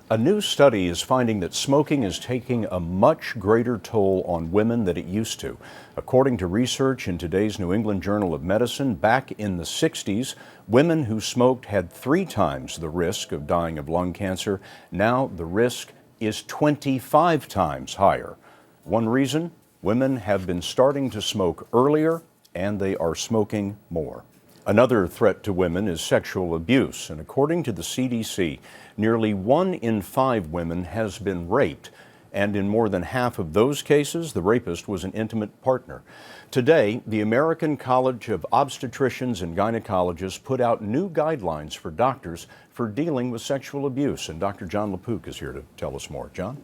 A new study is finding that smoking is taking a much greater toll on women than it used to. According to research in today's New England Journal of Medicine, back in the 60s, women who smoked had 3 times the risk of dying of lung cancer. Now the risk is 25 times higher. One reason? Women have been starting to smoke earlier and they are smoking more. Another threat to women is sexual abuse, and according to the CDC, nearly 1 in 5 women has been raped, and in more than half of those cases, the rapist was an intimate partner. Today, the American College of Obstetricians and Gynecologists put out new guidelines for doctors for dealing with sexual abuse, and Dr. Jon LaPook is here to tell us more. John?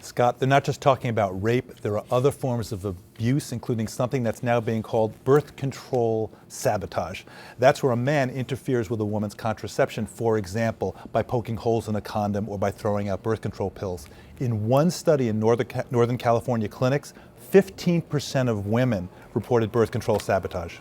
Scott, they're not just talking about rape. There are other forms of abuse, including something that's now being called birth control sabotage. That's where a man interferes with a woman's contraception, for example, by poking holes in a condom or by throwing out birth control pills. In one study in Northern California clinics, 15% of women reported birth control sabotage.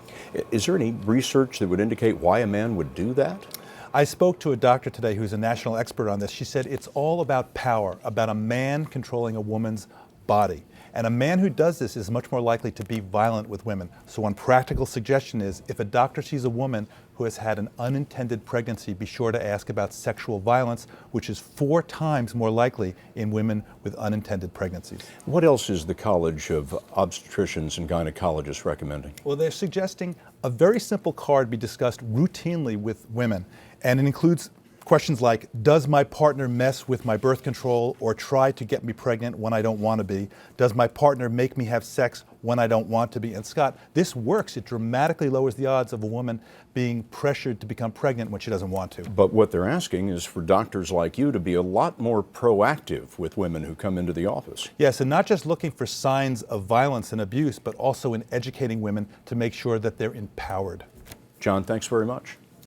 Is there any research that would indicate why a man would do that? I spoke to a doctor today who's a national expert on this. She said it's all about power, about a man controlling a woman's body. And a man who does this is much more likely to be violent with women. So one practical suggestion is, if a doctor sees a woman who has had an unintended pregnancy, be sure to ask about sexual violence, which is 4 times more likely in women with unintended pregnancies. What else is the College of Obstetricians and Gynecologists recommending? Well, they're suggesting a very simple card be discussed routinely with women, and it includes questions like, does my partner mess with my birth control or try to get me pregnant when I don't want to be? Does my partner make me have sex when I don't want to be? And Scott, this works. It dramatically lowers the odds of a woman being pressured to become pregnant when she doesn't want to. But what they're asking is for doctors like you to be a lot more proactive with women who come into the office. Yes, and not just looking for signs of violence and abuse, but also in educating women to make sure that they're empowered. John, thanks very much.